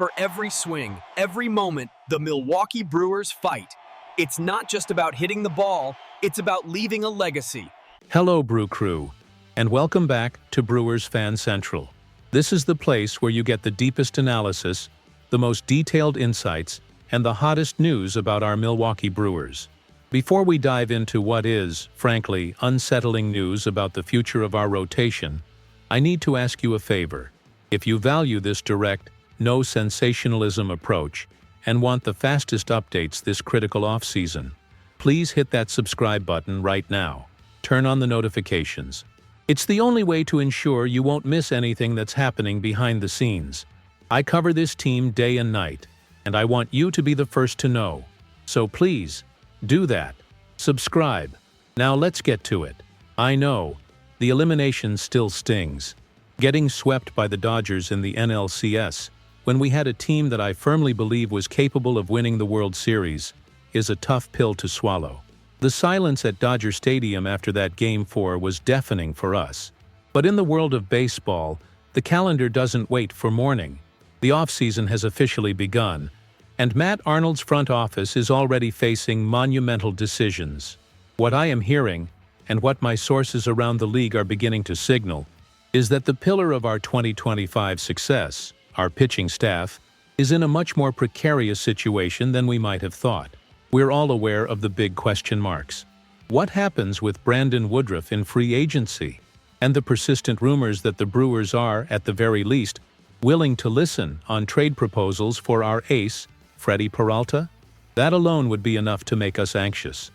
For every swing, every moment, the Milwaukee Brewers fight. It's not just about hitting the ball, it's about leaving a legacy. Hello, Brew Crew, and welcome back to Brewers Fan Central. This is the place where you get the deepest analysis, the most detailed insights, and the hottest news about our Milwaukee Brewers. Before we dive into what is, frankly, unsettling news about the future of our rotation, I need to ask you a favor. If you value this direct, no sensationalism approach and want the fastest updates this critical offseason, please hit that subscribe button right now. Turn on the notifications. It's the only way to ensure you won't miss anything that's happening behind the scenes. I cover this team day and night, and I want you to be the first to know. So please, do that. Subscribe. Now let's get to it. I know, the elimination still stings. Getting swept by the Dodgers in the NLCS, when we had a team that I firmly believe was capable of winning the World Series, is a tough pill to swallow. The silence at Dodger Stadium after that Game 4 was deafening for us. But in the world of baseball, the calendar doesn't wait for morning. The offseason has officially begun, and Matt Arnold's front office is already facing monumental decisions. What I am hearing, and what my sources around the league are beginning to signal, is that the pillar of our 2025 success, our pitching staff, is in a much more precarious situation than we might have thought. We're all aware of the big question marks. What happens with Brandon Woodruff in free agency? And the persistent rumors that the Brewers are, at the very least, willing to listen on trade proposals for our ace, Freddie Peralta? That alone would be enough to make us anxious.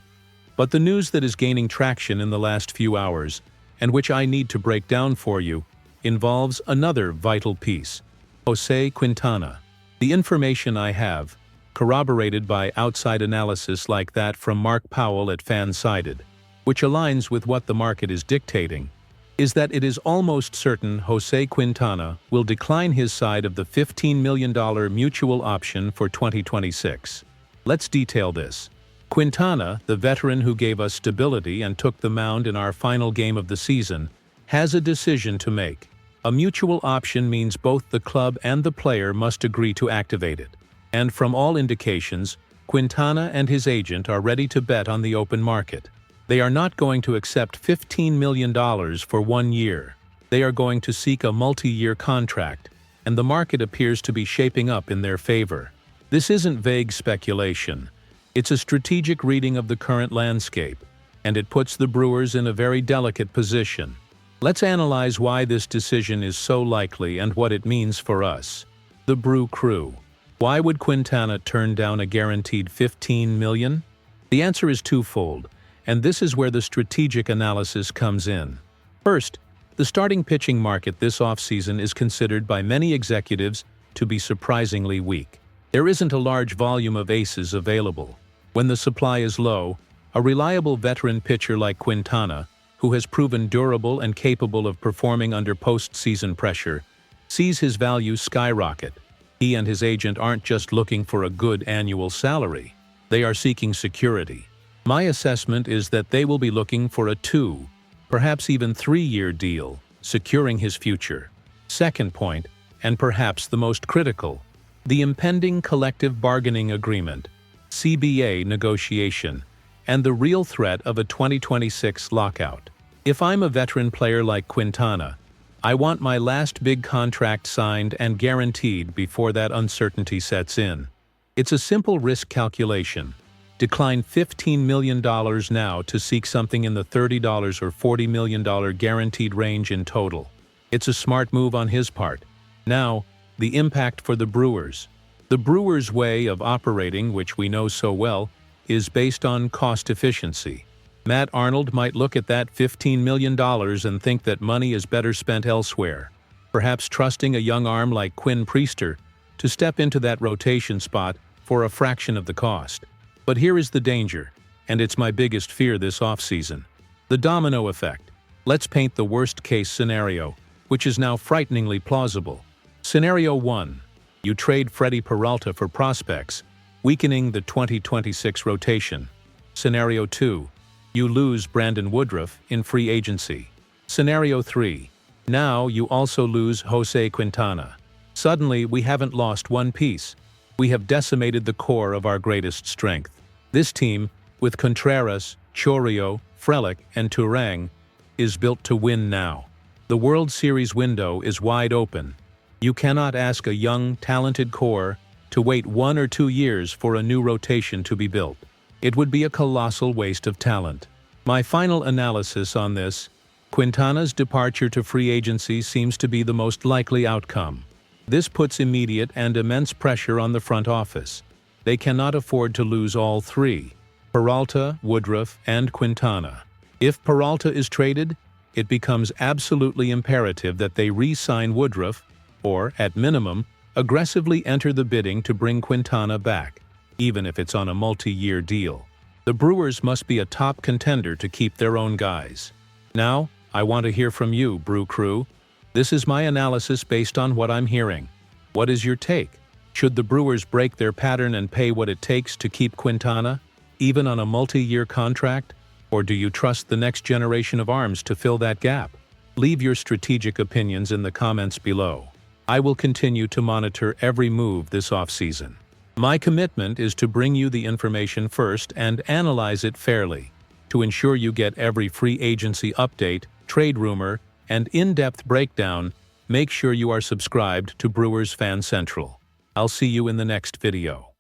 But the news that is gaining traction in the last few hours, and which I need to break down for you, involves another vital piece: Jose Quintana. The information I have, corroborated by outside analysis like that from Mark Powell at Fansided, which aligns with what the market is dictating, is that it is almost certain Jose Quintana will decline his side of the $15 million mutual option for 2026. Let's detail this. Quintana, the veteran who gave us stability and took the mound in our final game of the season, has a decision to make. A mutual option means both the club and the player must agree to activate it. And from all indications, Quintana and his agent are ready to bet on the open market. They are not going to accept $15 million for 1 year. They are going to seek a multi-year contract, and the market appears to be shaping up in their favor. This isn't vague speculation. It's a strategic reading of the current landscape, and it puts the Brewers in a very delicate position. Let's analyze why this decision is so likely and what it means for us, the Brew Crew. Why would Quintana turn down a guaranteed $15 million? The answer is twofold, and this is where the strategic analysis comes in. First, the starting pitching market this offseason is considered by many executives to be surprisingly weak. There isn't a large volume of aces available. When the supply is low, a reliable veteran pitcher like Quintana, who has proven durable and capable of performing under postseason pressure, sees his value skyrocket. He and his agent aren't just looking for a good annual salary. They are seeking security. My assessment is that they will be looking for a 2, perhaps even 3-year deal, securing his future. Second point, and perhaps the most critical, the impending collective bargaining agreement, CBA negotiation, and the real threat of a 2026 lockout. If I'm a veteran player like Quintana, I want my last big contract signed and guaranteed before that uncertainty sets in. It's a simple risk calculation. Decline $15 million now to seek something in the $30 or $40 million guaranteed range in total. It's a smart move on his part. Now, the impact for the Brewers. The Brewers' way of operating, which we know so well, is based on cost efficiency. Matt Arnold might look at that $15 million and think that money is better spent elsewhere, perhaps trusting a young arm like Quinn Priester to step into that rotation spot for a fraction of the cost. But here is the danger, and it's my biggest fear this offseason: the domino effect. Let's paint the worst-case scenario, which is now frighteningly plausible. Scenario 1. You trade Freddie Peralta for prospects, weakening the 2026 rotation. Scenario 2. You lose Brandon Woodruff in free agency. Scenario 3. Now you also lose Jose Quintana. suddenly we haven't lost one piece. We have decimated the core of our greatest strength. This team, with Contreras, Chourio, Frelick, and Turang, is built to win now. The World Series window is wide open. You cannot ask a young, talented core to wait 1 or 2 years for a new rotation to be built. It would be a colossal waste of talent. My final analysis on this: Quintana's departure to free agency seems to be the most likely outcome. This puts immediate and immense pressure on the front office. They cannot afford to lose all three: Peralta, Woodruff, and Quintana. If Peralta is traded, it becomes absolutely imperative that they re-sign Woodruff, or, at minimum, aggressively enter the bidding to bring Quintana back, even if it's on a multi-year deal. The Brewers must be a top contender to keep their own guys. Now, I want to hear from you, Brew Crew. This is my analysis based on what I'm hearing. What is your take? Should the Brewers break their pattern and pay what it takes to keep Quintana, even on a multi-year contract? Or do you trust the next generation of arms to fill that gap? Leave your strategic opinions in the comments below. I will continue to monitor every move this offseason. My commitment is to bring you the information first and analyze it fairly. To ensure you get every free agency update, trade rumor, and in-depth breakdown, make sure you are subscribed to Brewers Fan Central. I'll see you in the next video.